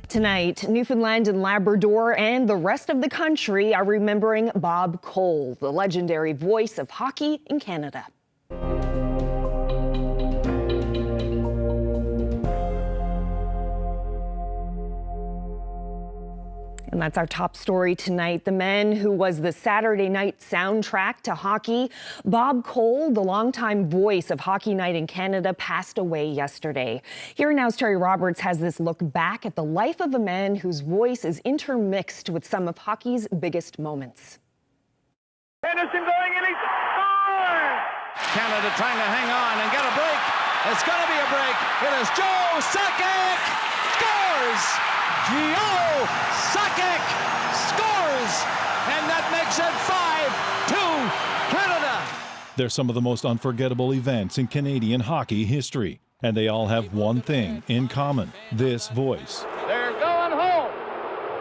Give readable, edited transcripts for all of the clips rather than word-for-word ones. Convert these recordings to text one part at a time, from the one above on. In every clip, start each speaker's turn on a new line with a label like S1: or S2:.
S1: Tonight, Newfoundland and Labrador and the rest of the country are remembering Bob Cole, the legendary voice of hockey in Canada. And that's our top story tonight. The man who was the Saturday night soundtrack to hockey, Bob Cole, the longtime voice of Hockey Night in Canada, passed away yesterday. Here Now's Terry Roberts has this look back at the life of a man whose voice is intermixed with some of hockey's biggest moments.
S2: Henderson going and he scores!
S3: Canada trying to hang on and get a break. It's going to be a break. It is Joe Sakic scores! Joe Sakic scores, and that makes it 5-2 Canada.
S4: They're some of the most unforgettable events in Canadian hockey history, and they all have one thing in common: this voice.
S2: They're going home.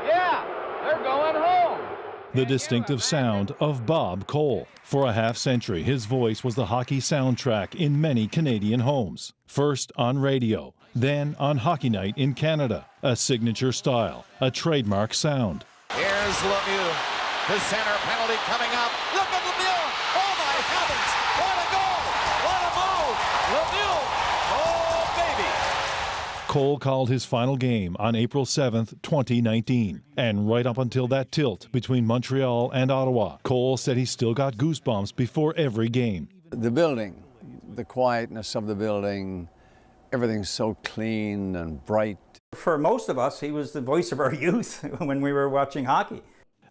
S2: Yeah, they're going home.
S4: The distinctive sound of Bob Cole. For a half-century, his voice was the hockey soundtrack in many Canadian homes. First on radio, then on Hockey Night in Canada. A signature style, a trademark sound.
S5: Here's Lemieux. The center penalty coming up. Look at Lemieux. Oh my heavens. What a move. Lemieux. Oh baby.
S4: Cole called his final game on April 7th, 2019. And right up until that tilt between Montreal and Ottawa, Cole said he still got goosebumps before every game.
S6: The building, the quietness of the building, everything's so clean and bright.
S7: For most of us, he was the voice of our youth when we were watching hockey.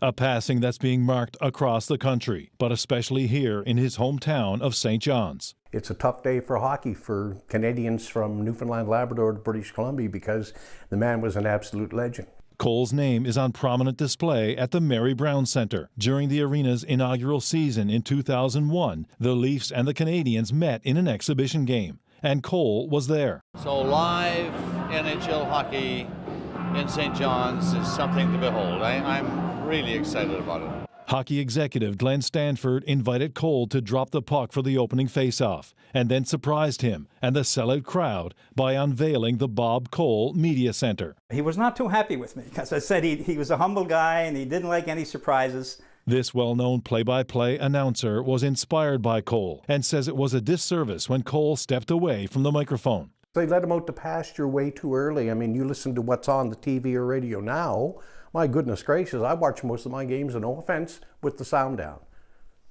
S4: A passing that's being marked across the country, but especially here in his hometown of St. John's.
S8: It's a tough day for hockey for Canadians from Newfoundland, Labrador to British Columbia because the man was an absolute legend.
S4: Cole's name is on prominent display at the Mary Brown Centre. During the arena's inaugural season in 2001, the Leafs and the Canadians met in an exhibition game, and Cole was there.
S3: So live NHL hockey in St. John's is something to behold. I'm really excited about it.
S4: Hockey executive Glenn Stanford invited Cole to drop the puck for the opening faceoff, and then surprised him and the sellout crowd by unveiling the Bob Cole Media Centre.
S7: He was not too happy with me because I said he was a humble guy and he didn't like any surprises.
S4: This well-known play-by-play announcer was inspired by Cole and says it was a disservice when Cole stepped away from the microphone.
S8: They let him out to pasture way too early. I mean, you listen to what's on the TV or radio now. My goodness gracious, I watch most of my games, and no offense, with the sound down.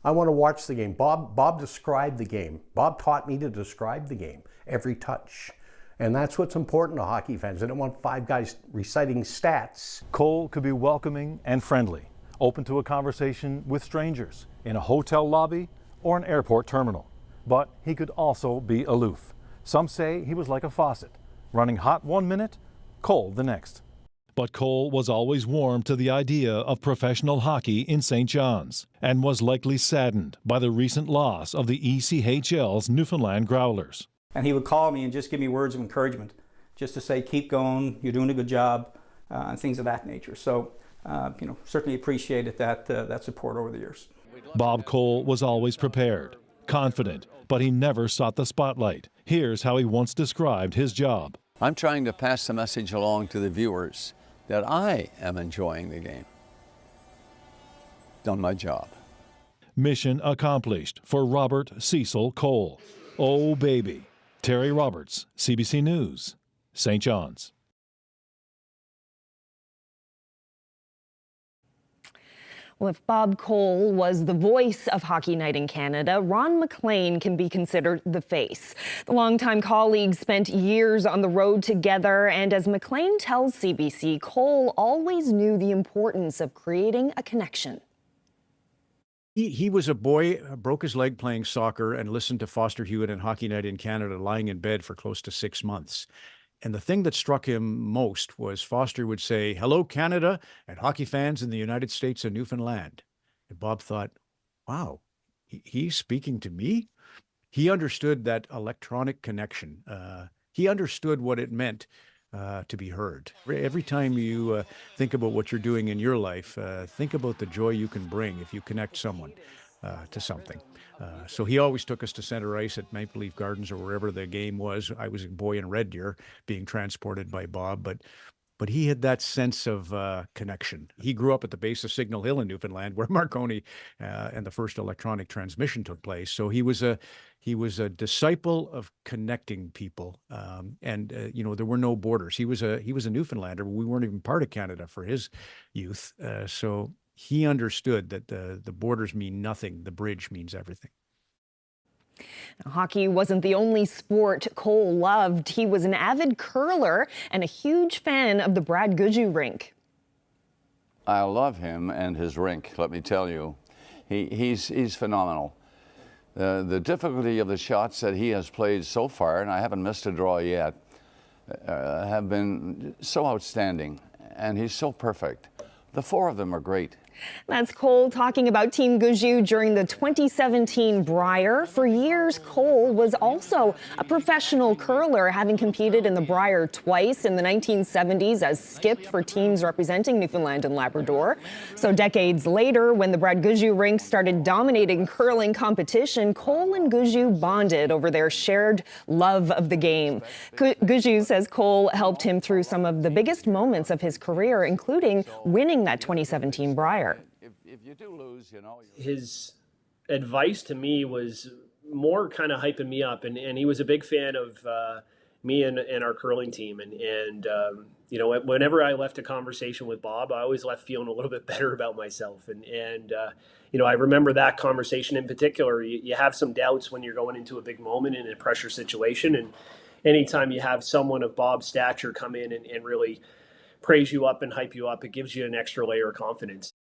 S8: I want to watch the game. Bob described the game. Bob taught me to describe the game, every touch. And that's what's important to hockey fans. They don't want five guys reciting stats.
S4: Cole could be welcoming and friendly, open to a conversation with strangers in a hotel lobby or an airport terminal. But he could also be aloof. Some say he was like a faucet, running hot one minute, cold the next. But Cole was always warm to the idea of professional hockey in St. John's and was likely saddened by the recent loss of the ECHL's Newfoundland Growlers.
S7: And he would call me and just give me words of encouragement, just to say, keep going, you're doing a good job, and things of that nature. So, certainly appreciated that support over the years.
S4: Bob Cole was always prepared, confident, but he never sought the spotlight. Here's how he once described his job.
S6: I'm trying to pass the message along to the viewers that I am enjoying the game. Done my job.
S4: Mission accomplished for Robert Cecil Cole. Oh, baby. Terry Roberts, CBC News, St. John's.
S1: Well, if Bob Cole was the voice of Hockey Night in Canada, Ron MacLean can be considered the face. The longtime colleagues spent years on the road together, and as MacLean tells CBC, Cole always knew the importance of creating a connection.
S9: He was a boy, broke his leg playing soccer, and listened to Foster Hewitt and Hockey Night in Canada lying in bed for close to 6 months. And the thing that struck him most was Foster would say, "Hello, Canada, and hockey fans in the United States and Newfoundland." And Bob thought, wow, he's speaking to me? He understood that electronic connection. He understood what it meant to be heard. Every time you think about what you're doing in your life, think about the joy you can bring if you connect someone to something. So he always took us to center ice at Maple Leaf Gardens or wherever the game was. I was a boy in Red Deer being transported by Bob, but but he had that sense of connection. He grew up at the base of Signal Hill in Newfoundland, where Marconi and the first electronic transmission took place. So he was a disciple of connecting people, and there were no borders. He was a Newfoundlander. We weren't even part of Canada for his youth, so he understood that the borders mean nothing. The bridge means everything.
S1: Now, hockey wasn't the only sport Cole loved. He was an avid curler and a huge fan of the Brad Goodhue rink.
S10: I love him and his rink, let me tell you. He's phenomenal. The difficulty of the shots that he has played so far, and I haven't missed a draw yet, have been so outstanding, and he's so perfect. The four of them are great.
S1: That's Cole talking about Team Goodhue during the 2017 Brier. For years, Cole was also a professional curler, having competed in the Brier twice in the 1970s as skip for teams representing Newfoundland and Labrador. So decades later, when the Brad Goodhue rink started dominating curling competition, Cole and Goodhue bonded over their shared love of the game. Goodhue says Cole helped him through some of the biggest moments of his career, including winning that 2017 Brier.
S10: If you do lose,
S11: His advice to me was more kind of hyping me up, and he was a big fan of me and our curling team, and whenever I left a conversation with Bob, I always left feeling a little bit better about myself, and I remember that conversation in particular. You have some doubts when you're going into a big moment in a pressure situation, and anytime you have someone of Bob's stature come in and really praise you up and hype you up, it gives you an extra layer of confidence.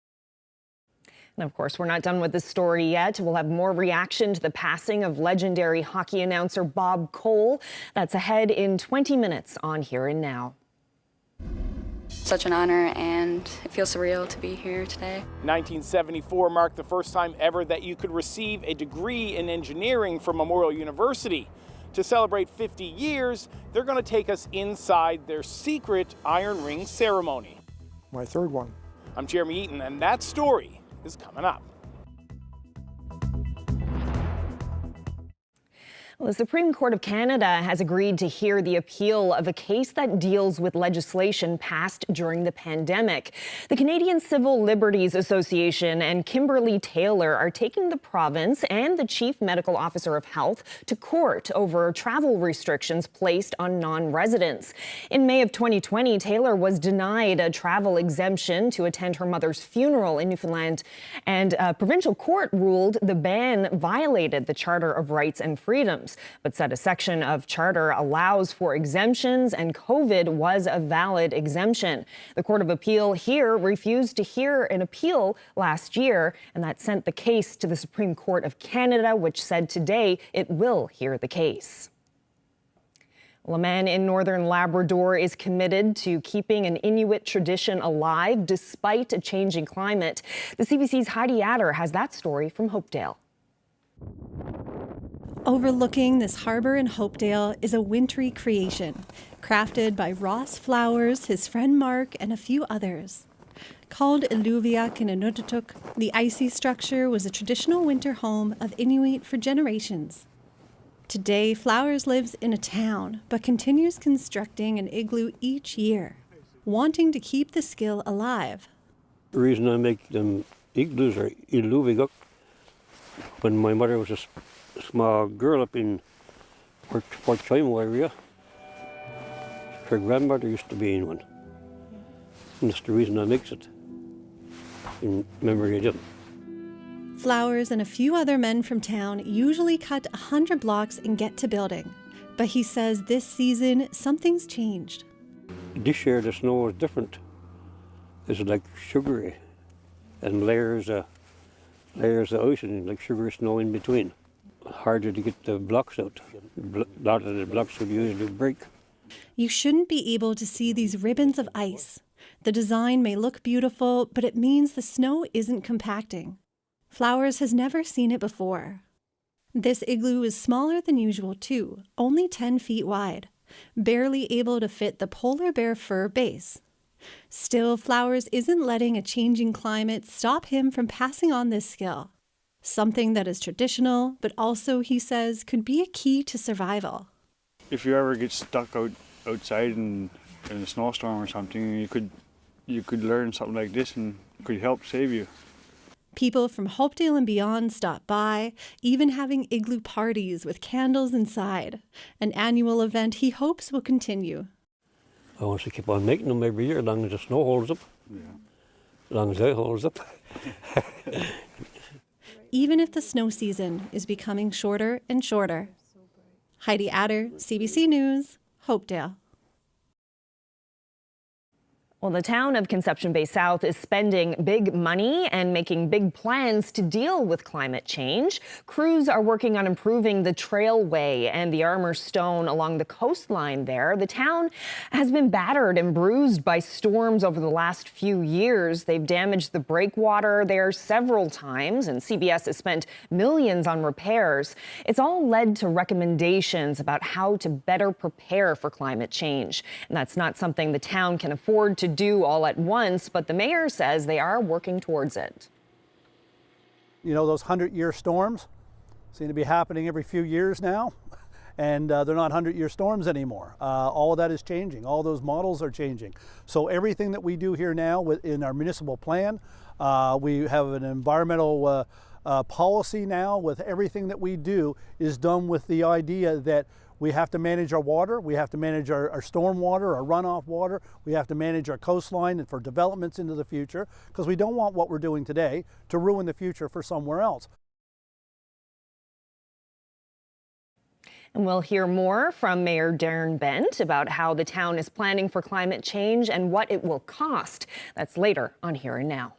S1: And of course, we're not done with this story yet. We'll have more reaction to the passing of legendary hockey announcer Bob Cole. That's ahead in 20 minutes on Here and Now.
S12: Such an honor, and it feels surreal to be here today.
S13: 1974 marked the first time ever that you could receive a degree in engineering from Memorial University. To celebrate 50 years, they're going to take us inside their secret Iron Ring ceremony.
S14: My third one.
S13: I'm Jeremy Eaton, and that story is coming up.
S1: Well, the Supreme Court of Canada has agreed to hear the appeal of a case that deals with legislation passed during the pandemic. The Canadian Civil Liberties Association and Kimberly Taylor are taking the province and the Chief Medical Officer of Health to court over travel restrictions placed on non-residents. In May of 2020, Taylor was denied a travel exemption to attend her mother's funeral in Newfoundland, and a provincial court ruled the ban violated the Charter of Rights and Freedoms, but said a section of charter allows for exemptions and COVID was a valid exemption. The Court of Appeal here refused to hear an appeal last year, and that sent the case to the Supreme Court of Canada, which said today it will hear the case. Well, a man in northern Labrador is committed to keeping an Inuit tradition alive despite a changing climate. The CBC's Heidi Adder has that story from Hopedale.
S15: Overlooking this harbor in Hopedale is a wintry creation, crafted by Ross Flowers, his friend Mark, and a few others. Called Iluviak in Inuktitut, the icy structure was a traditional winter home of Inuit for generations. Today, Flowers lives in a town, but continues constructing an igloo each year, wanting to keep the skill alive.
S16: The reason I make them igloos are Iluviak. When my mother was a small girl up in Port Chimo area, her grandmother used to be in one. And that's the reason I mix it, in memory of them.
S15: Flowers and a few other men from town usually cut 100 blocks and get to building. But he says this season, something's changed.
S16: This year the snow is different. It's like sugary and layers of ice and like sugary snow in between. Harder to get the blocks out. A lot of the blocks would usually break.
S15: You shouldn't be able to see these ribbons of ice. The design may look beautiful, but it means the snow isn't compacting. Flowers has never seen it before. This igloo is smaller than usual too, only 10 feet wide, barely able to fit the polar bear fur base. Still, Flowers isn't letting a changing climate stop him from passing on this skill. Something that is traditional, but also, he says, could be a key to survival.
S17: If you ever get stuck outside and
S14: in a snowstorm or something, you could learn something like this and it could help save you.
S15: People from Hopedale and beyond stop by, even having igloo parties with candles inside, an annual event he hopes will continue.
S16: I want to keep on making them every year as long as the snow holds up, as long as it holds up.
S15: Even if the snow season is becoming shorter and shorter. Heidi Adder, CBC News, Hopedale.
S1: Well, the town of Conception Bay South is spending big money and making big plans to deal with climate change. Crews are working on improving the trailway and the armor stone along the coastline there. The town has been battered and bruised by storms over the last few years. They've damaged the breakwater there several times, and CBS has spent millions on repairs. It's all led to recommendations about how to better prepare for climate change. And that's not something the town can afford to do all at once, but the mayor says they are working towards it.
S17: You know, those 100-year storms seem to be happening every few years now, and they're not 100-year storms anymore. All of that is changing. All those models are changing. So everything that we do here now in our municipal plan, we have an environmental policy now with everything that we do is done with the idea that we have to manage our water, we have to manage our storm water, our runoff water, we have to manage our coastline and for developments into the future, because we don't want what we're doing today to ruin the future for somewhere else.
S1: And we'll hear more from Mayor Darren Bent about how the town is planning for climate change and what it will cost. That's later on Here and Now.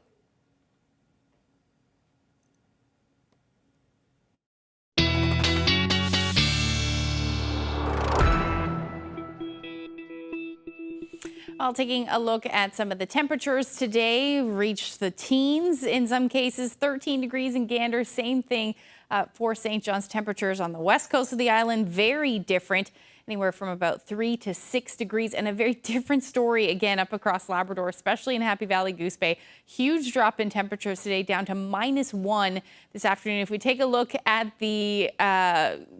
S18: Well, taking a look at some of the temperatures today, reached the teens in some cases, 13 degrees in Gander. Same thing for St. John's. Temperatures on the west coast of the island, very different, anywhere from about 3 to 6 degrees, and a very different story again up across Labrador, especially in Happy Valley Goose Bay. Huge drop in temperatures today, down to -1 this afternoon. If we take a look at the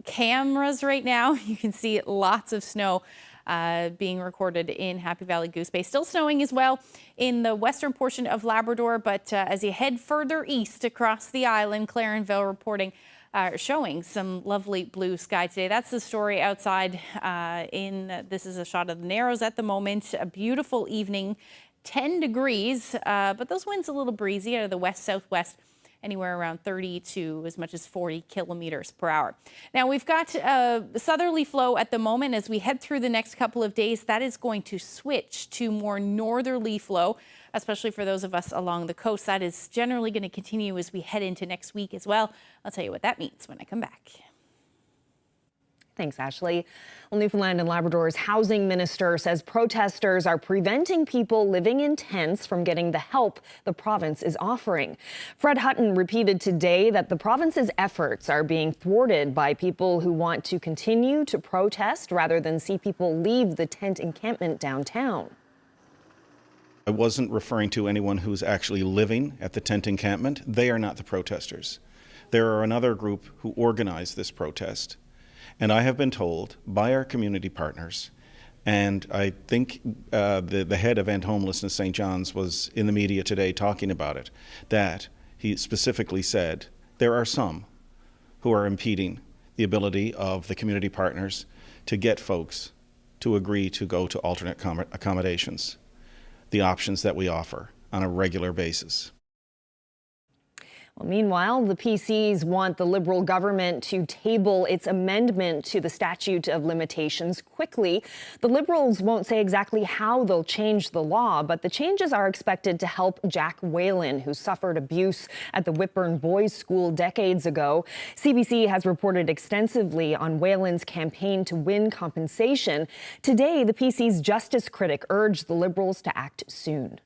S18: cameras right now, you can see lots of snow being recorded in Happy Valley Goose Bay. Still snowing as well in the western portion of Labrador, but as you head further east across the island, Clarenville reporting showing some lovely blue sky today. That's the story outside this is a shot of the Narrows at the moment. A beautiful evening, 10 degrees, but those winds a little breezy out of the west-southwest, anywhere around 30 to as much as 40 kilometers per hour. Now, we've got a southerly flow at the moment. As we head through the next couple of days, that is going to switch to more northerly flow, especially for those of us along the coast. That is generally going to continue as we head into next week as well. I'll tell you what that means when I come back.
S1: Thanks, Ashley. Well, Newfoundland and Labrador's housing minister says protesters are preventing people living in tents from getting the help the province is offering. Fred Hutton repeated today that the province's efforts are being thwarted by people who want to continue to protest rather than see people leave the tent encampment downtown.
S19: I wasn't referring to anyone who's actually living at the tent encampment. They are not the protesters. There are another group who organized this protest. And I have been told by our community partners, and I think the head of End Homelessness St. John's was in the media today talking about it, that he specifically said there are some who are impeding the ability of the community partners to get folks to agree to go to alternate accommodations, the options that we offer on a regular basis.
S1: Well, meanwhile, the PCs want the Liberal government to table its amendment to the statute of limitations quickly. The Liberals won't say exactly how they'll change the law, but the changes are expected to help Jack Whalen, who suffered abuse at the Whitburn Boys' School decades ago. CBC has reported extensively on Whalen's campaign to win compensation. Today, the PC's justice critic urged the Liberals to act soon.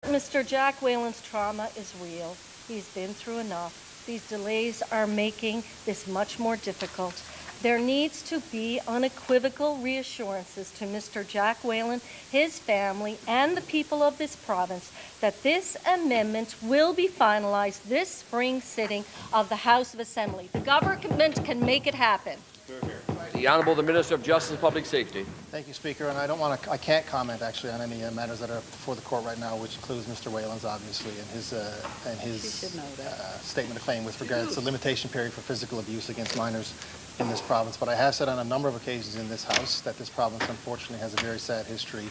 S20: Mr. Jack Whalen's trauma is real. He's been through enough. These delays are making this much more difficult. There needs to be unequivocal reassurances to Mr. Jack Whalen, his family, and the people of this province that this amendment will be finalized this spring sitting of the House of Assembly. The government can make it happen.
S2: The Honourable the Minister of Justice and Public Safety.
S21: Thank you, Speaker. And I can't comment actually on any matters that are before the court right now, which includes Mr. Whalen's, obviously, and his statement of claim with regards to limitation period for physical abuse against minors in this province. But I have said on a number of occasions in this House that this province, unfortunately, has a very sad history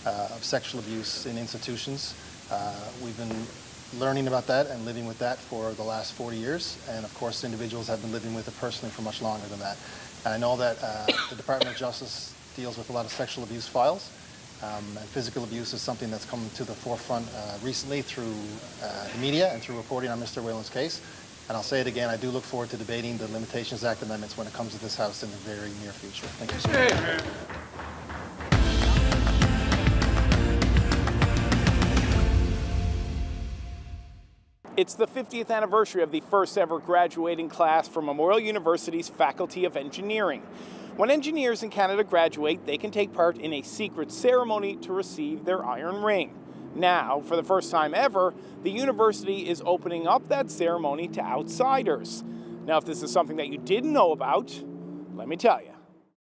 S21: of sexual abuse in institutions. We've been learning about that and living with that for the last 40 years. And of course, individuals have been living with it personally for much longer than that. And I know that the Department of Justice deals with a lot of sexual abuse files. And physical abuse is something that's come to the forefront recently through the media and through reporting on Mr. Whalen's case. And I'll say it again, I do look forward to debating the Limitations Act amendments when it comes to this House in the very near future. Thank you, sir.
S13: It's the 50th anniversary of the first ever graduating class from Memorial University's Faculty of Engineering. When engineers in Canada graduate, they can take part in a secret ceremony to receive their iron ring. Now, for the first time ever, the university is opening up that ceremony to outsiders. Now, if this is something that you didn't know about, let me tell you.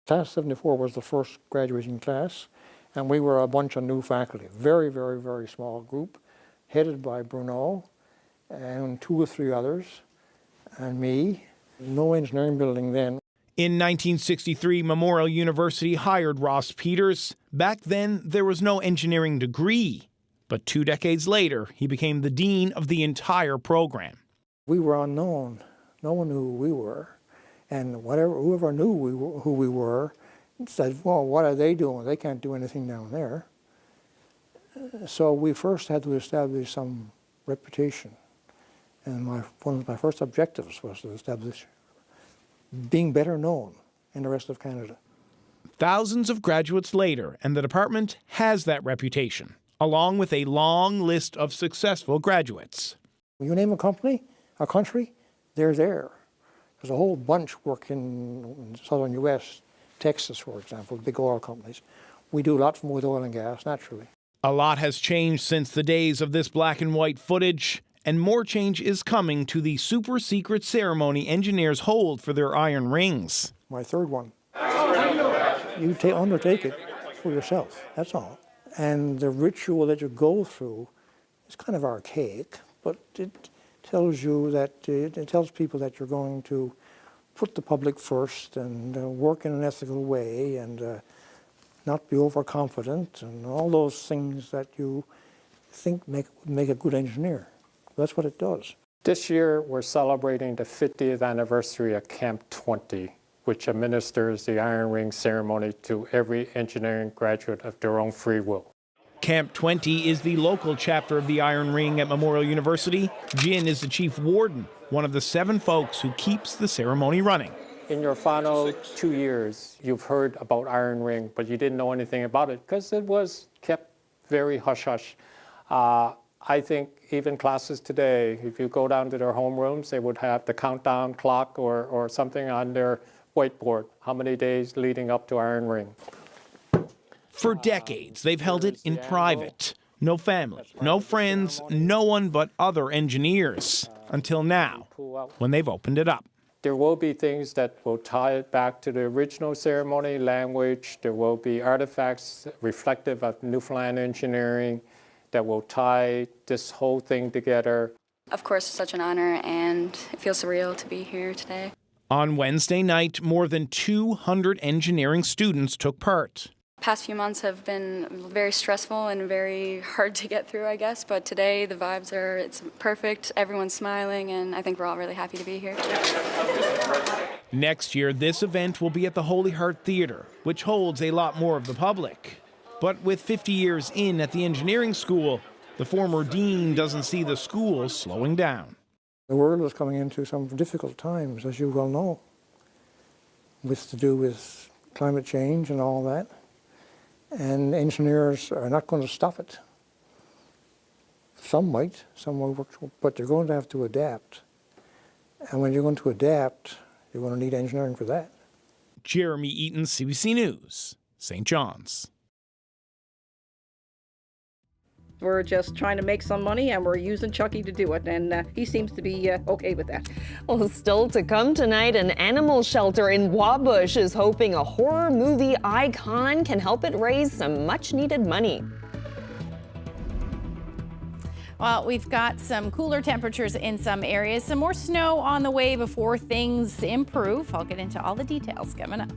S22: Class 74 was the first graduating class, and we were a bunch of new faculty. Very, very, very small group, headed by Bruno and 2 or 3 others, and me. No engineering building then.
S23: In 1963, Memorial University hired Ross Peters. Back then, there was no engineering degree. But 2 decades later, he became the dean of the entire program.
S22: We were unknown. No one knew who we were. And whoever knew who we were said, well, what are they doing? They can't do anything down there. So we first had to establish some reputation. And one of my first objectives was to establish being better known in the rest of Canada.
S23: Thousands of graduates later, and the department has that reputation, along with a long list of successful graduates.
S22: You name a company, a country, they're there. There's a whole bunch work in southern U.S., Texas, for example, big oil companies. We do a lot with oil and gas, naturally.
S23: A lot has changed since the days of this black and white footage. And more change is coming to the super secret ceremony engineers hold for their iron rings.
S22: My third one. You undertake it for yourself, that's all. And the ritual that you go through is kind of archaic, but it tells you that, it tells people that you're going to put the public first and work in an ethical way and not be overconfident and all those things that you think make a good engineer. That's what it does.
S24: This year, we're celebrating the 50th anniversary of Camp 20, which administers the Iron Ring ceremony to every engineering graduate of their own free will.
S23: Camp 20 is the local chapter of the Iron Ring at Memorial University. Jin is the chief warden, one of the 7 folks who keeps the ceremony running.
S24: In your final 2 years, you've heard about Iron Ring, but you didn't know anything about it because it was kept very hush-hush. I think even classes today, if you go down to their homerooms, they would have the countdown clock or something on their whiteboard, how many days leading up to Iron Ring.
S23: For decades, they've held it in private. No family, no friends, no one but other engineers. Until now, when they've opened it up.
S24: There will be things that will tie it back to the original ceremony, language. There will be artifacts reflective of Newfoundland engineering that will tie this whole thing together.
S12: Of course, it's such an honor, and it feels surreal to be here today.
S23: On Wednesday night, more than 200 engineering students took part.
S12: Past few months have been very stressful and very hard to get through, I guess, but today the vibes it's perfect. Everyone's smiling, and I think we're all really happy to be here.
S23: Next year, this event will be at the Holy Heart Theatre, which holds a lot more of the public. But with 50 years in at the engineering school, the former dean doesn't see the school slowing down.
S22: The world is coming into some difficult times, as you well know, to do with climate change and all that. And engineers are not going to stop it. Some might, some will work, but they're going to have to adapt. And when you're going to adapt, you're going to need engineering for that.
S23: Jeremy Eaton, CBC News, St. John's.
S3: We're just trying to make some money, and we're using Chucky to do it, and he seems to be okay with that.
S1: Well, still to come tonight, an animal shelter in Wabush is hoping a horror movie icon can help it raise some much-needed money.
S18: Well, we've got some cooler temperatures in some areas, some more snow on the way before things improve. I'll get into all the details coming up.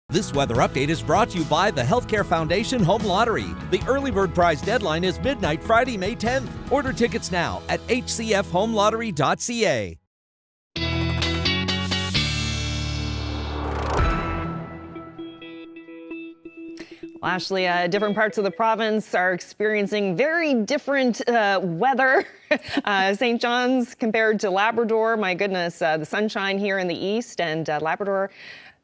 S5: This weather update is brought to you by the Healthcare Foundation Home Lottery. The early bird prize deadline is midnight Friday, May 10th. Order tickets now at hcfhomelottery.ca.
S1: Well, Ashley, different parts of the province are experiencing very different weather. St. John's compared to Labrador, my goodness, the sunshine here in the east, and Labrador,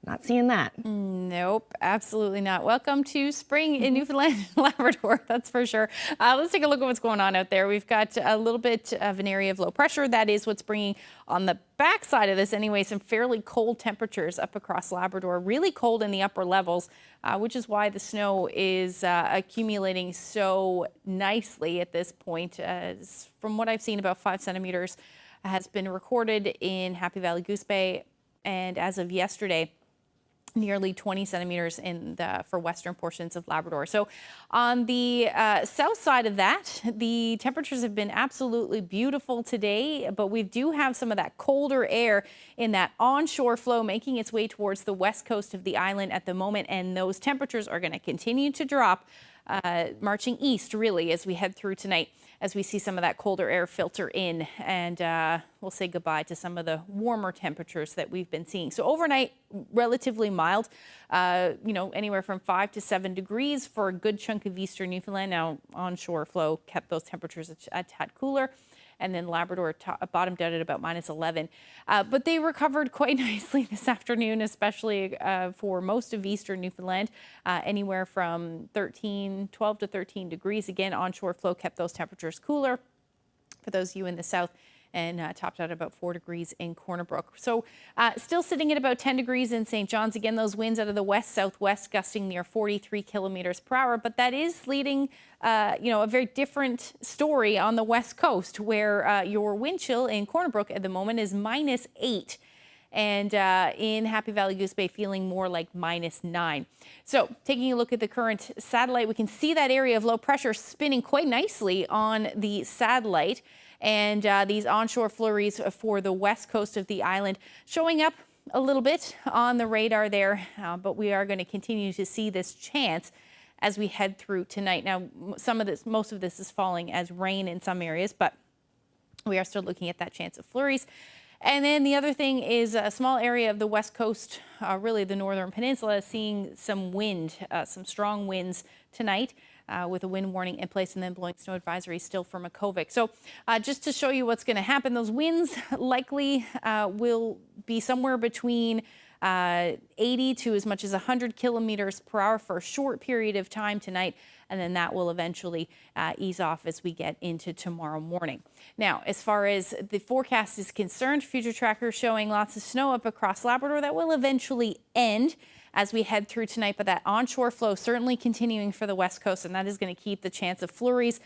S1: not seeing that.
S18: Nope, absolutely not. Welcome to spring in Newfoundland and Labrador, that's for sure. Let's take a look at what's going on out there. We've got a little bit of an area of low pressure. That is what's bringing, on the backside of this anyway, some fairly cold temperatures up across Labrador. Really cold in the upper levels, which is why the snow is accumulating so nicely at this point. From what I've seen, about 5 centimeters has been recorded in Happy Valley Goose Bay, and as of yesterday, nearly 20 centimeters for western portions of Labrador. So on the south side of that, the temperatures have been absolutely beautiful today, but we do have some of that colder air in that onshore flow making its way towards the west coast of the island at the moment, and those temperatures are going to continue to drop, marching east really as we head through tonight, as we see some of that colder air filter in, and we'll say goodbye to some of the warmer temperatures that we've been seeing. So overnight, relatively mild, anywhere from 5 to 7 degrees for a good chunk of eastern Newfoundland. Now, onshore flow kept those temperatures a tad cooler, and then Labrador bottomed out at about -11. But they recovered quite nicely this afternoon, especially for most of eastern Newfoundland, anywhere from 12 to 13 degrees. Again, onshore flow kept those temperatures cooler for those of you in the south, and topped out about 4 degrees in Corner Brook. So still sitting at about 10 degrees in St. John's. Again, those winds out of the west-southwest gusting near 43 kilometers per hour, but that is leading a very different story on the west coast, where your wind chill in Corner Brook at the moment is -8. And in Happy Valley Goose Bay, feeling more like -9. So taking a look at the current satellite, we can see that area of low pressure spinning quite nicely on the satellite. And these onshore flurries for the west coast of the island showing up a little bit on the radar there. But we are going to continue to see this chance as we head through tonight. Now, most of this is falling as rain in some areas, but we are still looking at that chance of flurries. And then the other thing is a small area of the west coast, really the northern peninsula, seeing some wind, some strong winds tonight, with a wind warning in place, and then blowing snow advisory still for Makovic. So just to show you what's going to happen, those winds likely will be somewhere between 80 to as much as 100 kilometers per hour for a short period of time tonight, and then that will eventually ease off as we get into tomorrow morning. Now, as far as the forecast is concerned, Future Tracker showing lots of snow up across Labrador. That will eventually end as we head through tonight, but that onshore flow certainly continuing for the west coast, and that is going to keep the chance of flurries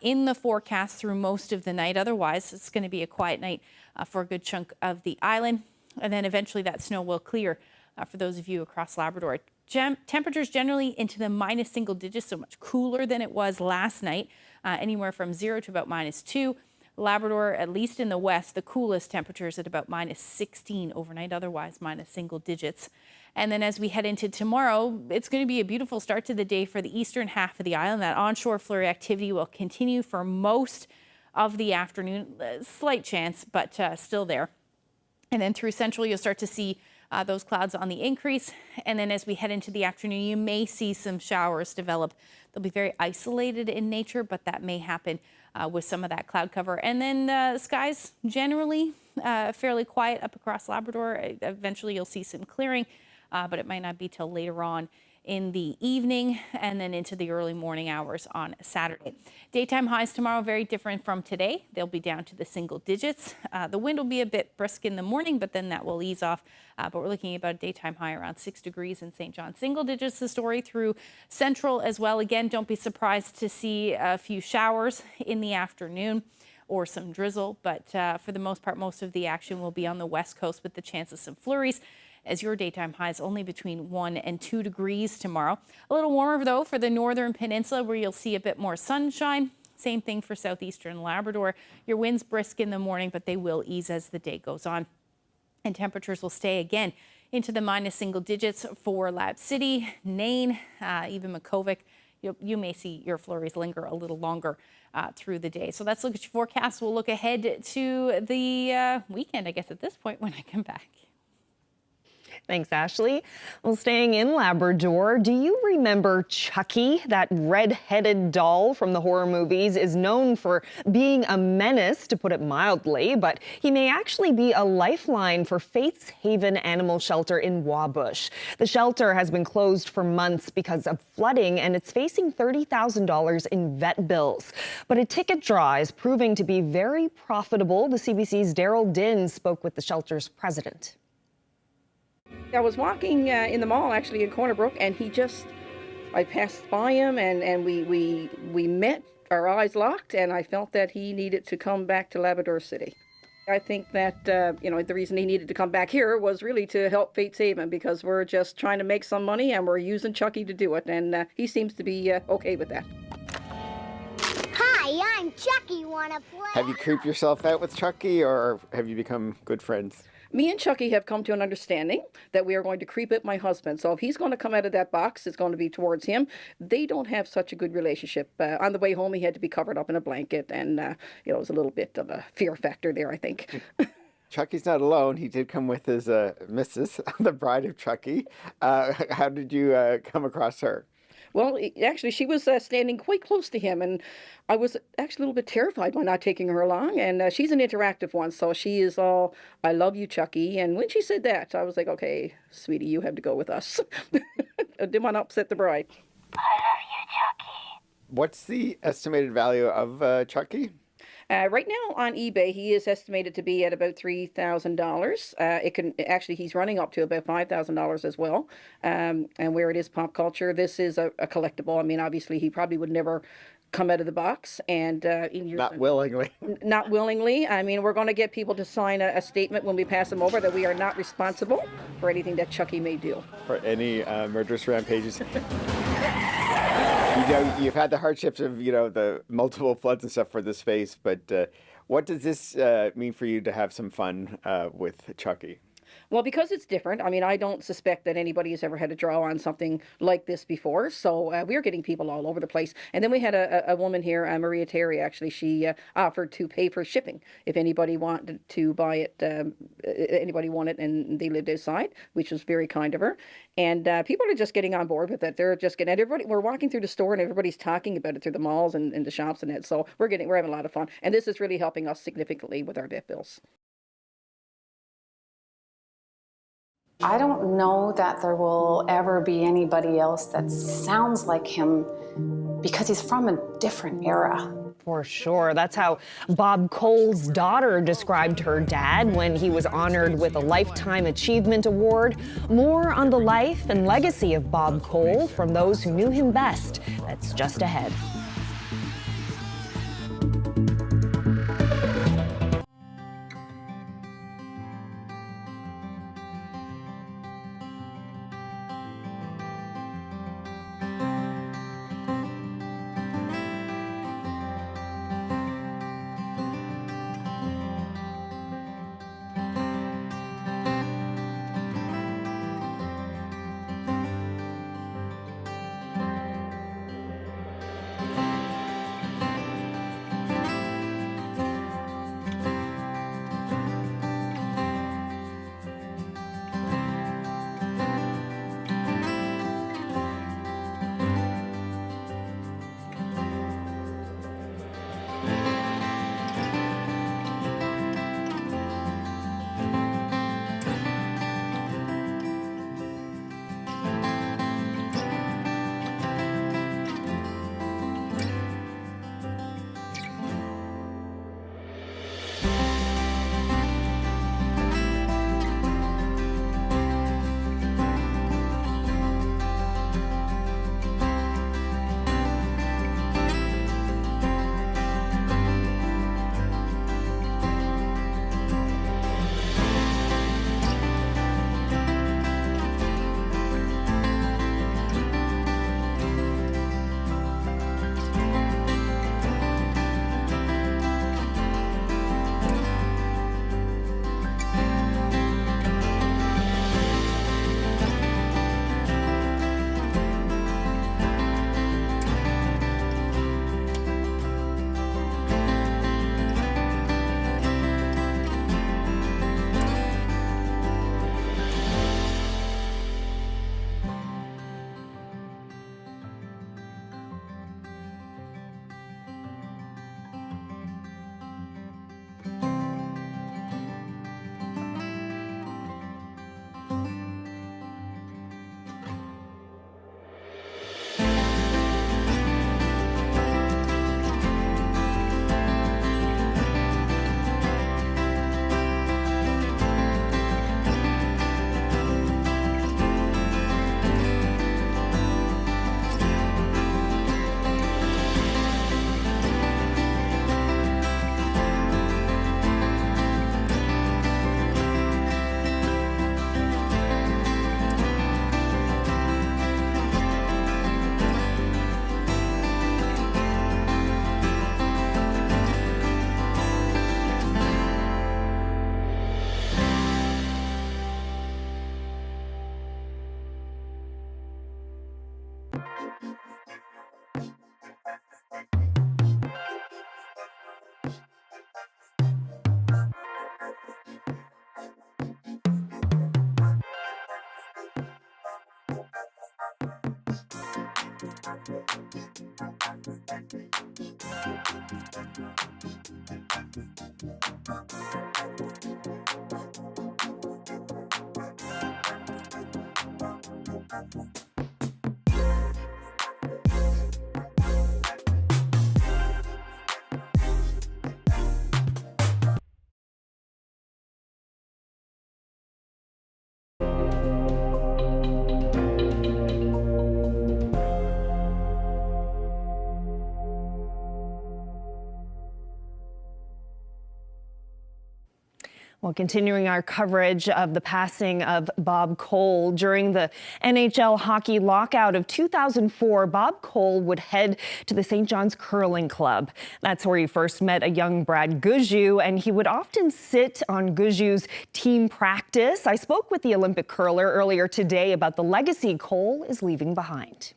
S18: in the forecast through most of the night. Otherwise, it's going to be a quiet night for a good chunk of the island, and then eventually that snow will clear for those of you across Labrador. Temperatures generally into the minus single digits, so much cooler than it was last night, anywhere from 0 to about -2. Labrador, at least in the west, the coolest temperatures at about -16 overnight, otherwise minus single digits. And then as we head into tomorrow, it's going to be a beautiful start to the day for the eastern half of the island. That onshore flurry activity will continue for most of the afternoon. Slight chance, but still there. And then through central, you'll start to see those clouds on the increase. And then as we head into the afternoon, you may see some showers develop. They'll be very isolated in nature, but that may happen with some of that cloud cover. And then skies generally fairly quiet up across Labrador. Eventually you'll see some clearing, but it might not be till later on in the evening and then into the early morning hours on Saturday. Daytime highs tomorrow very different from today. They'll be down to the single digits. The wind will be a bit brisk in the morning, but then that will ease off. But we're looking at about a daytime high around 6 degrees in St. John. Single digits the story through central as well. Again, don't be surprised to see a few showers in the afternoon or some drizzle, but for the most part, most of the action will be on the west coast with the chance of some flurries, as your daytime highs only between 1 and 2 degrees tomorrow. A little warmer, though, for the northern peninsula, where you'll see a bit more sunshine. Same thing for southeastern Labrador. Your winds brisk in the morning, but they will ease as the day goes on. And temperatures will stay again into the minus single digits for Lab City, Nain, even Makovic. You may see your flurries linger a little longer through the day. So let's look at your forecast. We'll look ahead to the weekend, I guess, at this point when I come back.
S1: Thanks, Ashley. Well, staying in Labrador, do you remember Chucky? That red-headed doll from the horror movies is known for being a menace, to put it mildly, but he may actually be a lifeline for Faith's Haven Animal Shelter in Wabush. The shelter has been closed for months because of flooding, and it's facing $30,000 in vet bills. But a ticket draw is proving to be very profitable. The CBC's Daryl Din spoke with the shelter's president.
S3: I was walking in the mall, actually, in Corner Brook, and I passed by him, and we met, our eyes locked, and I felt that he needed to come back to Labrador City. I think that, the reason he needed to come back here was really to help Fate save him, because we're just trying to make some money and we're using Chucky to do it. And he seems to be okay with that.
S4: Hi, I'm Chucky. Wanna play?
S6: Have you creeped yourself out with Chucky, or have you become good friends?
S3: Me and Chucky have come to an understanding that we are going to creep at my husband. So if he's going to come out of that box, it's going to be towards him. They don't have such a good relationship. On the way home, he had to be covered up in a blanket, and it was a little bit of a fear factor there, I think.
S6: Chucky's not alone. He did come with his missus, the bride of Chucky. How did you come across her?
S3: Well, actually, she was standing quite close to him, and I was actually a little bit terrified by not taking her along. And she's an interactive one, so she is all, "I love you, Chucky." And when she said that, I was like, "Okay, sweetie, you have to go with us." I didn't want to upset the bride.
S6: What's the estimated value of Chucky?
S3: Right now on eBay, he is estimated to be at about $3,000. He's running up to about $5,000 as well. And where it is pop culture, this is a collectible. I mean, obviously, he probably would never come out of the box. And
S6: Not willingly.
S3: Not willingly. I mean, we're going to get people to sign a statement when we pass him over that we are not responsible for anything that Chucky may do.
S6: For any murderous rampages. You've had the hardships of, the multiple floods and stuff for this face, but what does this mean for you to have some fun with Chucky?
S3: Well, because it's different. I mean, I don't suspect that anybody has ever had to draw on something like this before. So we are getting people all over the place. And then we had a woman here, Maria Terry, actually. She offered to pay for shipping if anybody wanted to buy it, anybody wanted, and they lived outside, which was very kind of her. And people are just getting on board with it. They're just getting, everybody, we're walking through the store and everybody's talking about it through the malls and the shops and that. So we're having a lot of fun. And this is really helping us significantly with our vet bills.
S7: I don't know that there will ever be anybody else that sounds like him because he's from a different era.
S1: For sure. That's how Bob Cole's daughter described her dad when he was honored with a Lifetime Achievement Award. More on the life and legacy of Bob Cole from those who knew him best. That's just ahead. Well, continuing our coverage of the passing of Bob Cole. During the NHL hockey lockout of 2004, Bob Cole would head to the St. John's Curling Club. That's where he first met a young Brad Guzzu, and he would often sit on Guzzu's team practice. I spoke with the Olympic curler earlier today about the legacy Cole is leaving behind.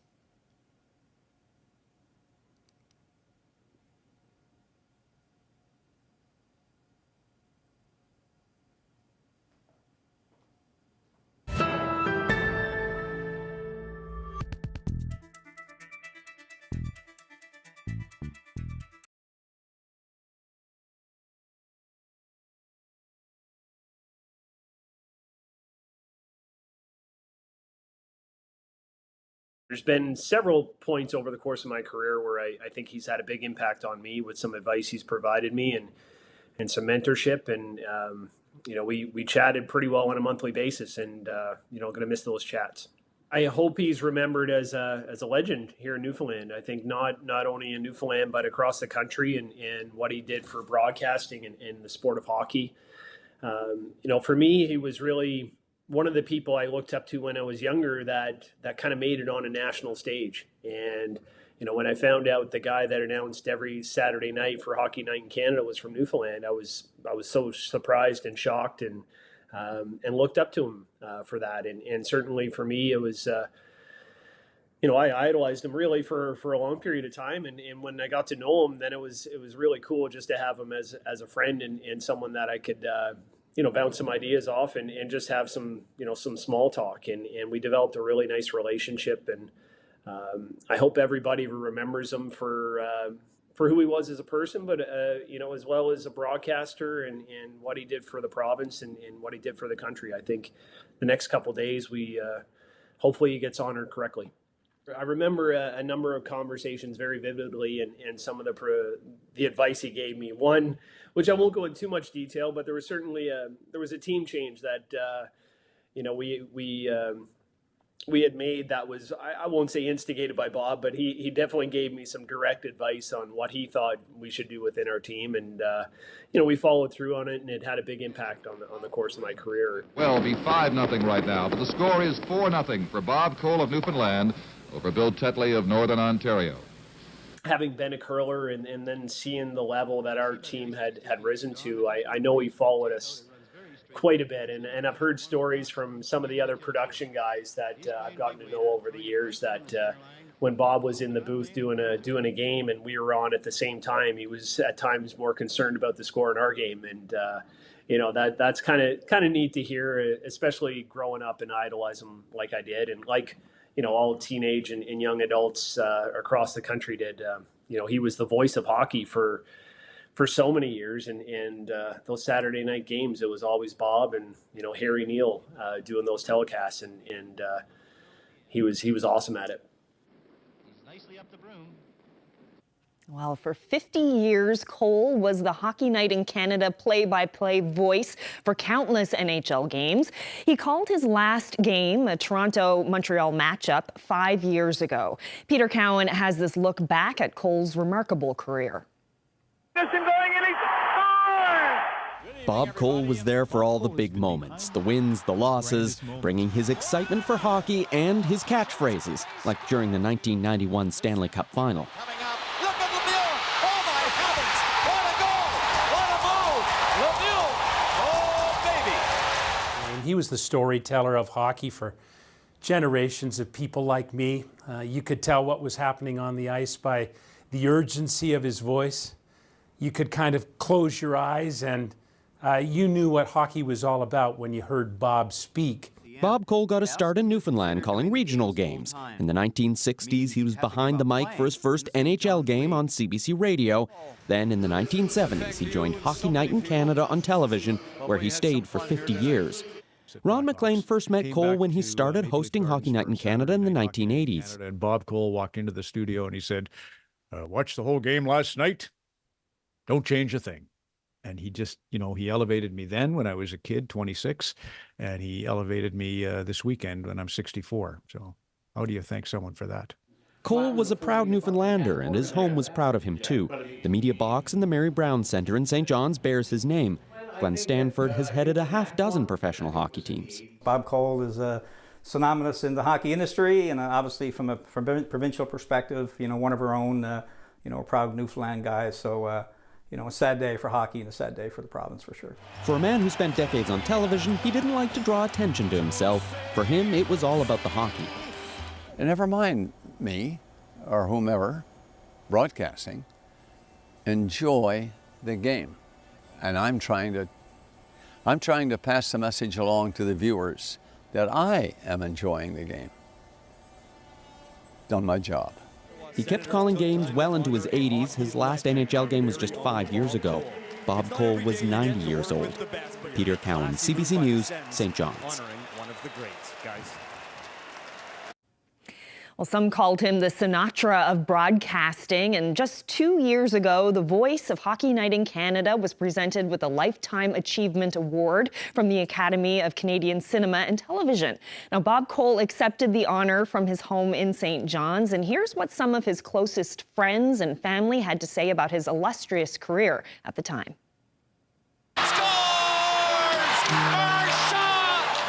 S8: There's been several points over the course of my career where I think he's had a big impact on me with some advice he's provided me and some mentorship. And, we chatted pretty well on a monthly basis, and, going to miss those chats. I hope he's remembered as a legend here in Newfoundland. I think not only in Newfoundland, but across the country, and what he did for broadcasting and the sport of hockey. For me, he was really one of the people I looked up to when I was younger that kind of made it on a national stage. And, when I found out the guy that announced every Saturday night for Hockey Night in Canada was from Newfoundland, I was so surprised and shocked and looked up to him for that. And certainly for me, it was, I idolized him really for a long period of time. And when I got to know him, then it was really cool just to have him as a friend and someone that I could, bounce some ideas off and just have some small talk. And we developed a really nice relationship. And I hope everybody remembers him for who he was as a person, but, as well as a broadcaster and what he did for the province and what he did for the country. I think the next couple of days, hopefully he gets honored correctly. I remember a number of conversations very vividly and some of the advice he gave me. One, which I won't go into too much detail, but there was certainly there was a team change that we had made that was, I won't say instigated by Bob, but he definitely gave me some direct advice on what he thought we should do within our team. And, we followed through on it, and it had a big impact on the course of my career.
S9: Well, it'll be 5-0 right now, but the score is 4-0 for Bob Cole of Newfoundland over Bill Tetley of Northern Ontario.
S8: Having been a curler and then seeing the level that our team had risen to, I know he followed us quite a bit. And I've heard stories from some of the other production guys that I've gotten to know over the years that when Bob was in the booth doing a game and we were on at the same time, he was at times more concerned about the score in our game. And, that's kind of neat to hear, especially growing up and idolize him like I did. And like, all teenage and young adults across the country did. He was the voice of hockey for so many years, and those Saturday night games, it was always Bob and Harry Neal doing those telecasts, and he was awesome at it.
S9: Nicely up the broom.
S1: Well, for 50 years, Cole was the Hockey Night in Canada play-by-play voice for countless NHL games. He called his last game, a Toronto-Montreal matchup, 5 years ago. Peter Cowan has this look back at Cole's remarkable career.
S10: Bob Cole was there for all the big moments, the wins, the losses, bringing his excitement for hockey and his catchphrases, like during the 1991 Stanley Cup Final.
S11: He was the storyteller of hockey for generations of people like me. You could tell what was happening on the ice by the urgency of his voice. You could kind of close your eyes and you knew what hockey was all about when you heard Bob speak.
S10: Bob Cole got a start in Newfoundland calling regional games. In the 1960s, he was behind the mic for his first NHL game on CBC Radio. Then in the 1970s, he joined Hockey Night in Canada on television, where he stayed for 50 years. Ron McLean first met Cole when he started hosting Hockey Night in Canada in the 1980s.
S14: And Bob Cole walked into the studio and he said, watched the whole game last night. Don't change a thing. And he just, he elevated me then when I was a kid, 26, and he elevated me this weekend when I'm 64. So how do you thank someone for that?
S10: Cole was a proud Newfoundlander, and his home was proud of him too. The media box in the Mary Brown Centre in St. John's bears his name. Glenn Stanford has headed a half-dozen professional hockey teams.
S15: Bob Cole is synonymous in the hockey industry, and obviously from a provincial perspective, one of our own, a proud Newfoundland guys. So, a sad day for hockey and a sad day for the province for sure.
S10: For a man who spent decades on television, he didn't like to draw attention to himself. For him, it was all about the hockey.
S16: And never mind me or whomever broadcasting, enjoy the game. And I'm trying to pass the message along to the viewers that I am enjoying the game. Done my job.
S10: He kept calling games well into his 80s. His last NHL game was just 5 years ago. Bob Cole was 90 years old. Peter Cowan, CBC News, St. John's.
S1: Well, some called him the Sinatra of broadcasting, and just 2 years ago, the voice of Hockey Night in Canada was presented with a Lifetime Achievement Award from the Academy of Canadian Cinema and Television. Now, Bob Cole accepted the honor from his home in St. John's, and here's what some of his closest friends and family had to say about his illustrious career at the time.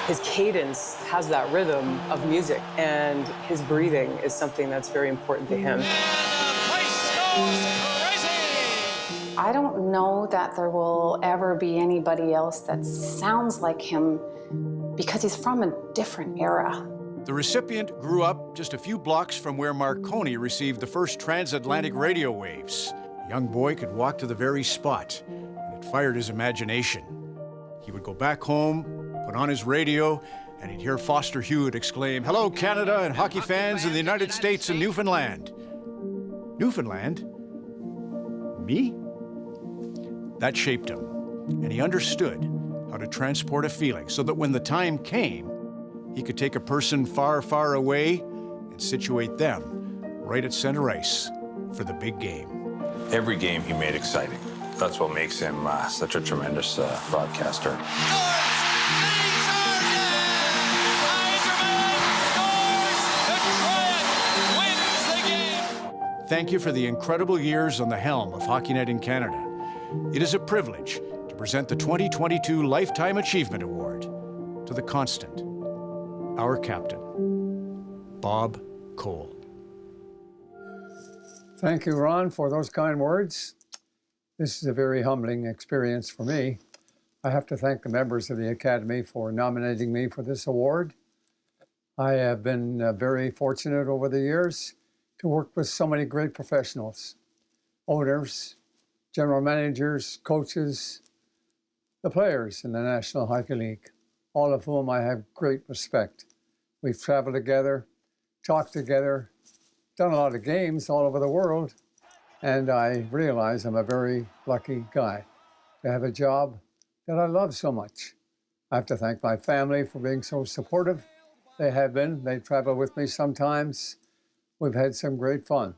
S25: His cadence has that rhythm of music, and his breathing is something that's very important to him.
S7: I don't know that there will ever be anybody else that sounds like him because he's from a different era.
S26: The recipient grew up just a few blocks from where Marconi received the first transatlantic radio waves. The young boy could walk to the very spot, and it fired his imagination. He would go back home, put on his radio, and he'd hear Foster Hewitt exclaim, "Hello, Canada and hockey fans in the United States and Newfoundland." Newfoundland? Me? That shaped him, and he understood how to transport a feeling so that when the time came, he could take a person far, far away and situate them right at center ice for the big game.
S27: Every game he made exciting. That's what makes him such a tremendous broadcaster.
S26: Thank you for the incredible years on the helm of Hockey Night in Canada. It is a privilege to present the 2022 Lifetime Achievement Award to the constant, our captain, Bob Cole.
S28: Thank you, Ron, for those kind words. This is a very humbling experience for me. I have to thank the members of the Academy for nominating me for this award. I have been very fortunate over the years to work with so many great professionals, owners, general managers, coaches, the players in the National Hockey League, all of whom I have great respect. We've traveled together, talked together, done a lot of games all over the world, and I realize I'm a very lucky guy to have a job that I love so much. I have to thank my family for being so supportive. They have been. They travel with me sometimes. We've had some great fun.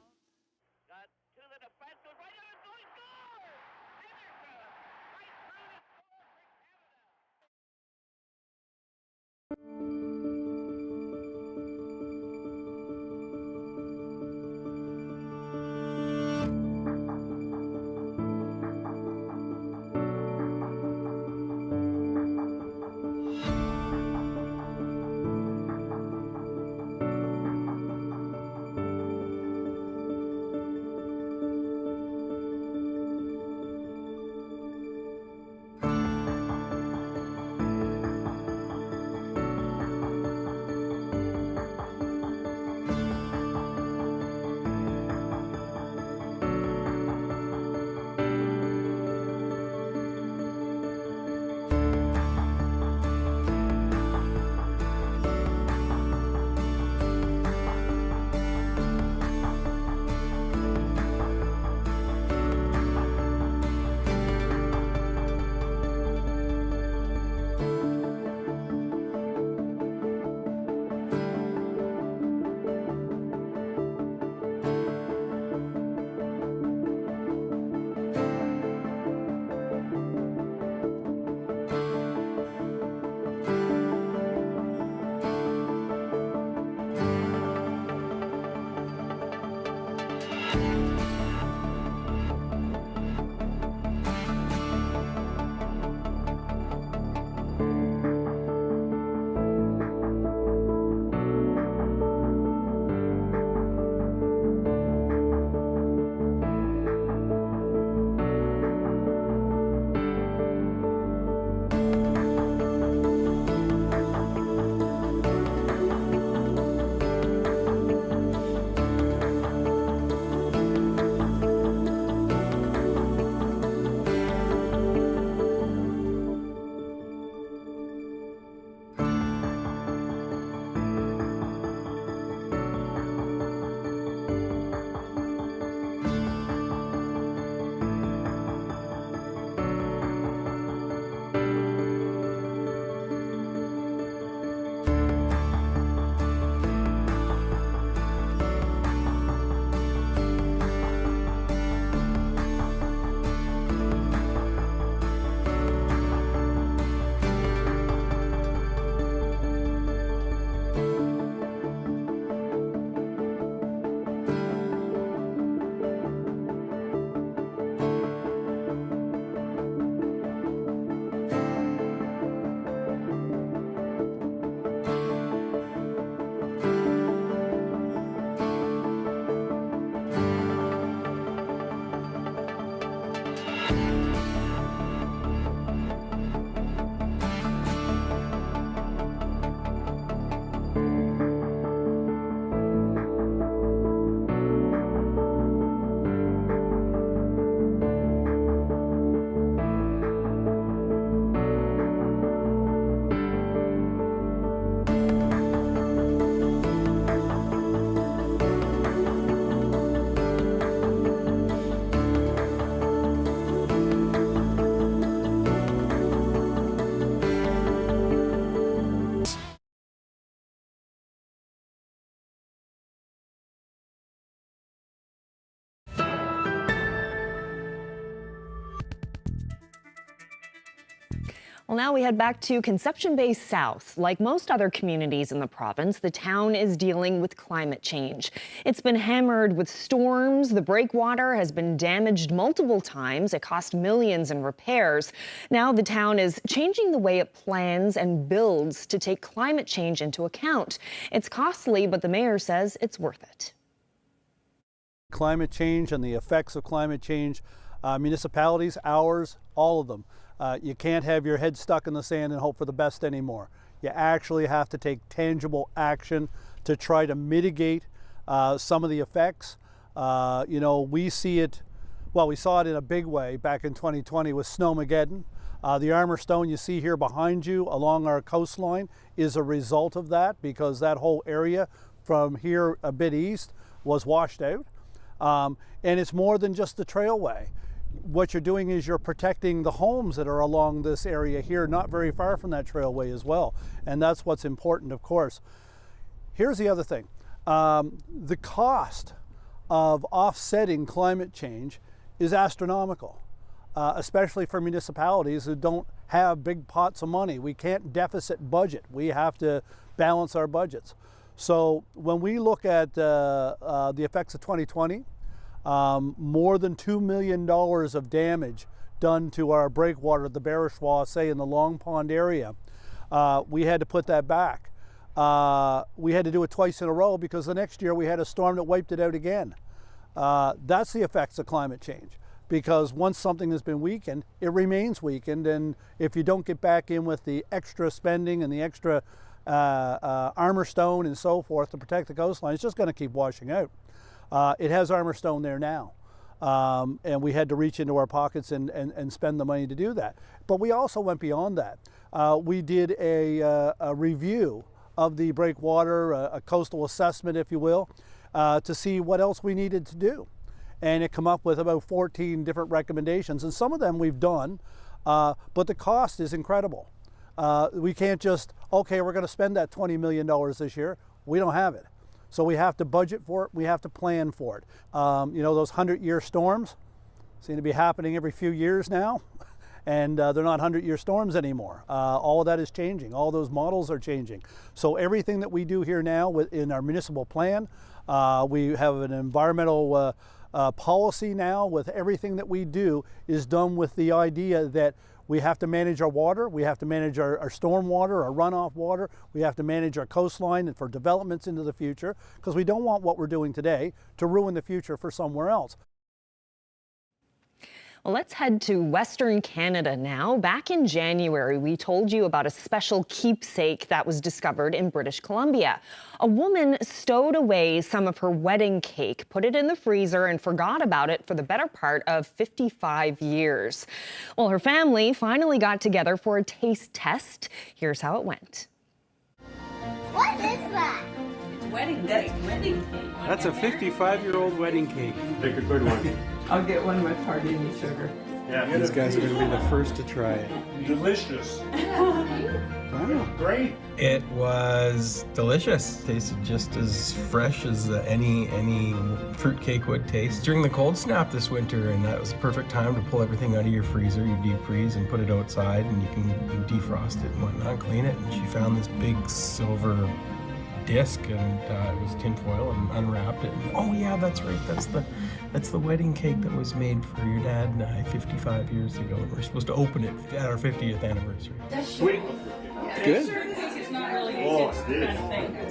S1: Well, now we head back to Conception Bay South. Like most other communities in the province, the town is dealing with climate change. It's been hammered with storms. The breakwater has been damaged multiple times. It cost millions in repairs. Now the town is changing the way it plans and builds to take climate change into account. It's costly, but the mayor says it's worth it.
S2: Climate change and the effects of climate change, municipalities, ours, all of them. You can't have your head stuck in the sand and hope for the best anymore. You actually have to take tangible action to try to mitigate some of the effects. We see it, well, we saw it in a big way back in 2020 with Snowmageddon. The armor stone you see here behind you along our coastline is a result of that, because that whole area from here a bit east was washed out. And it's more than just the trailway. What you're doing is you're protecting the homes that are along this area here, not very far from that trailway as well. And that's what's important, of course. Here's the other thing. The cost of offsetting climate change is astronomical, especially for municipalities who don't have big pots of money. We can't deficit budget. We have to balance our budgets. So when we look at the effects of 2020, more than $2 million of damage done to our breakwater, the Barishwa, say in the Long Pond area. We had to put that back. We had to do it twice in a row because the next year we had a storm that wiped it out again. That's the effects of climate change, because once something has been weakened, it remains weakened, and if you don't get back in with the extra spending and the extra armor stone and so forth to protect the coastline, it's just going to keep washing out. It has armor stone there now, and we had to reach into our pockets and spend the money to do that. But we also went beyond that. We did a review of the breakwater, a coastal assessment, if you will, to see what else we needed to do. And it came up with about 14 different recommendations, and some of them we've done, but the cost is incredible. We can't just, okay, we're going to spend that $20 million this year. We don't have it. So we have to budget for it, we have to plan for it. Those 100-year storms seem to be happening every few years now, and they're not 100-year storms anymore. All of that is changing, all those models are changing. So everything that we do here now in our municipal plan, We have an environmental policy now with everything that we do is done with the idea that we have to manage our water, we have to manage our storm water, our runoff water, we have to manage our coastline and for developments into the future, because we don't want what we're doing today to ruin the future for somewhere else.
S1: Well, let's head to Western Canada now. Back in January, we told you about a special keepsake that was discovered in British Columbia. A woman stowed away some of her wedding cake, put it in the freezer, and forgot about it for the better part of 55 years. Well, her family finally got together for a taste test. Here's how it went.
S4: What is that?
S12: It's wedding cake. Wedding cake.
S13: That's a 55-year-old wedding cake. Pick a good one.
S12: I'll get one with hardini sugar.
S13: Yeah, these guys are going to be the first to try it. Delicious. Wow. Great.
S17: It was delicious. Tasted just as fresh as any fruit cake would taste. During the cold snap this winter, and that was the perfect time to pull everything out of your freezer. You deep freeze and put it outside, and you can defrost it and whatnot, clean it. And she found this big silver disc, and it was tinfoil, and unwrapped it. And, oh yeah, that's right. That's the wedding cake that was made for your dad and I 55 years ago. And we're supposed to open it at our 50th anniversary.
S13: Sweet. Good.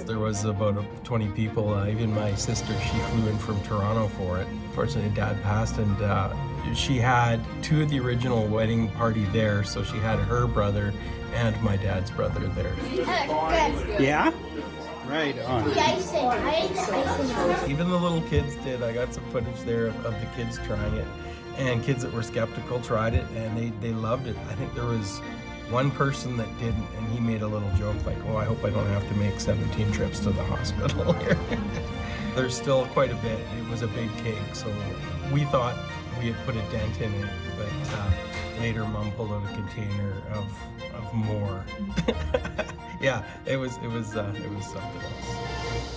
S17: There was about 20 people, even my sister, she flew in from Toronto for it. Unfortunately, Dad passed, and she had two of the original wedding party there, so she had her brother and my dad's brother there.
S13: Yeah? Right on.
S17: Even the little kids did. I got some footage there of the kids trying it, and kids that were skeptical tried it, and they loved it. I think there was one person that didn't, and he made a little joke like, oh, I hope I don't have to make 17 trips to the hospital here. There's still quite a bit. It was a big cake, so we thought we had put a dent in it, but later Mom pulled out a container of more. Yeah, it was something else.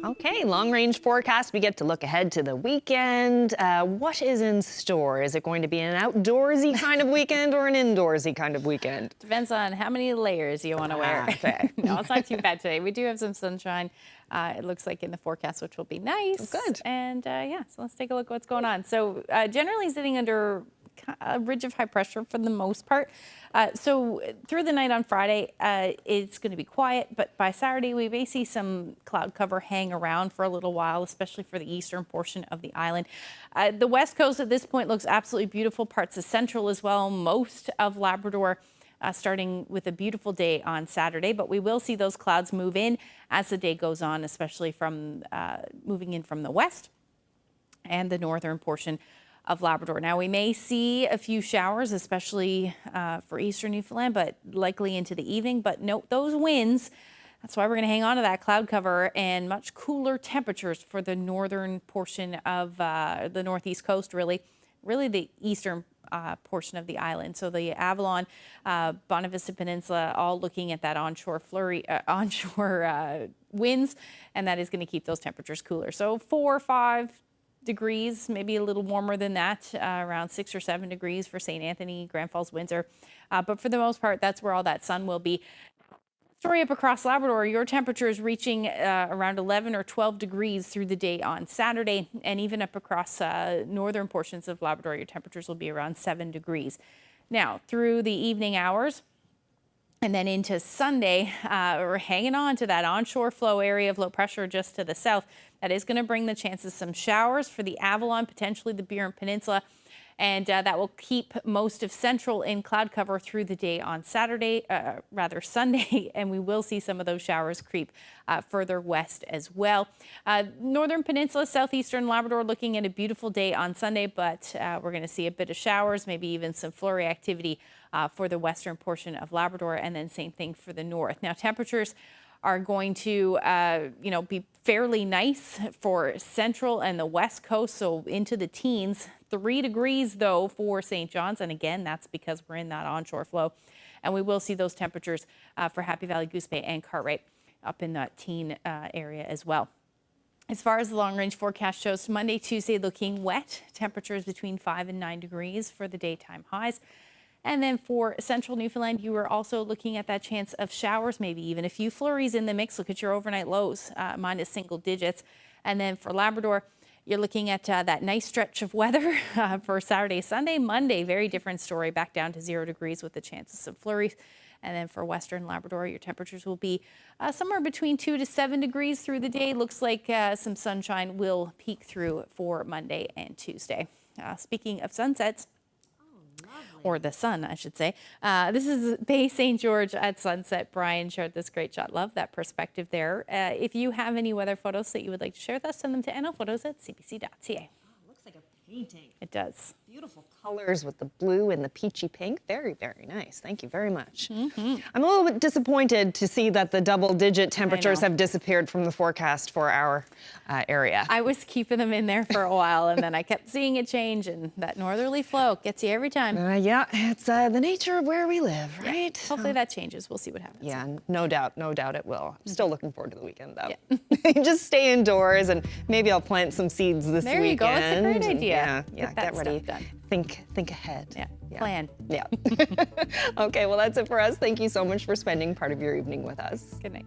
S1: Okay, long range forecast. We get to look ahead to the weekend. What is in store? Is it going to be an outdoorsy kind of weekend or an indoorsy kind of weekend?
S5: Depends on how many layers you want to wear.
S1: Okay.
S5: No, it's not too bad today. We do have some sunshine. It looks like in the forecast, which will be nice.
S1: Good.
S5: And yeah, so let's take a look at what's going on. So generally sitting under a ridge of high pressure for the most part. So through the night on Friday, it's going to be quiet, but by Saturday, we may see some cloud cover hang around for a little while, especially for the eastern portion of the island. The west coast at this point looks absolutely beautiful, parts of central as well, most of Labrador. Starting with a beautiful day on Saturday, but we will see those clouds move in as the day goes on, especially from moving in from the west and the northern portion of Labrador. Now, we may see a few showers, especially for eastern Newfoundland, but likely into the evening. But note those winds. That's why we're going to hang on to that cloud cover and much cooler temperatures for the northern portion of the northeast coast, really the eastern portion of the island. So the Avalon, Bonavista Peninsula, all looking at that onshore winds, and that is going to keep those temperatures cooler. So 4 or 5 degrees, maybe a little warmer than that, around 6 or 7 degrees for St. Anthony, Grand Falls, Windsor. But for the most part, that's where all that sun will be. Story up across Labrador, your temperature is reaching around 11 or 12 degrees through the day on Saturday, and even up across northern portions of Labrador, your temperatures will be around 7 degrees. Now, through the evening hours and then into Sunday, we're hanging on to that onshore flow area of low pressure just to the south. That is going to bring the chances of some showers for the Avalon, potentially the Burin Peninsula. And that will keep most of central in cloud cover through the day on Sunday, and we will see some of those showers creep further west as well. Northern Peninsula, southeastern Labrador looking at a beautiful day on Sunday, but we're going to see a bit of showers, maybe even some flurry activity for the western portion of Labrador, and then same thing for the north. Now, temperatures are going to be fairly nice for central and the west coast, so into the teens. 3 degrees though for St. John's, and again that's because we're in that onshore flow, and we will see those temperatures for Happy Valley, Goose Bay and Cartwright up in that teen area as well. As far as the long range forecast shows, Monday, Tuesday looking wet, temperatures between 5 and 9 degrees for the daytime highs. And then for central Newfoundland, you are also looking at that chance of showers, maybe even a few flurries in the mix. Look at your overnight lows, minus single digits. And then for Labrador, you're looking at that nice stretch of weather for Saturday, Sunday. Monday, very different story, back down to 0 degrees with the chances of flurries. And then for western Labrador, your temperatures will be somewhere between 2 to 7 degrees through the day. Looks like some sunshine will peek through for Monday and Tuesday. Speaking of sunsets, or the sun, I should say. This is Bay St. George at sunset. Brian shared this great shot. Love that perspective there. If you have any weather photos that you would like to share with us, send them to nlphotos@cbc.ca.
S1: Looks like a painting.
S5: It does.
S1: Beautiful colors with the blue and the peachy pink. Very, very nice. Thank you very much. I'm a little bit disappointed to see that the double-digit temperatures have disappeared from the forecast for our area.
S5: I was keeping them in there for a while, and then I kept seeing it change, and that northerly flow gets you every time.
S1: Yeah, it's the nature of where we live, right?
S5: Yeah. Hopefully that changes. We'll see what happens.
S1: Yeah, no doubt it will. I'm still looking forward to the weekend, though. Yeah. Just stay indoors, and maybe I'll plant some seeds this weekend.
S5: There you go. That's a great idea.
S1: Yeah, get ready. Think ahead.
S5: Yeah. Plan.
S1: Yeah. Okay, well, that's it for us. Thank you so much for spending part of your evening with us.
S5: Good night.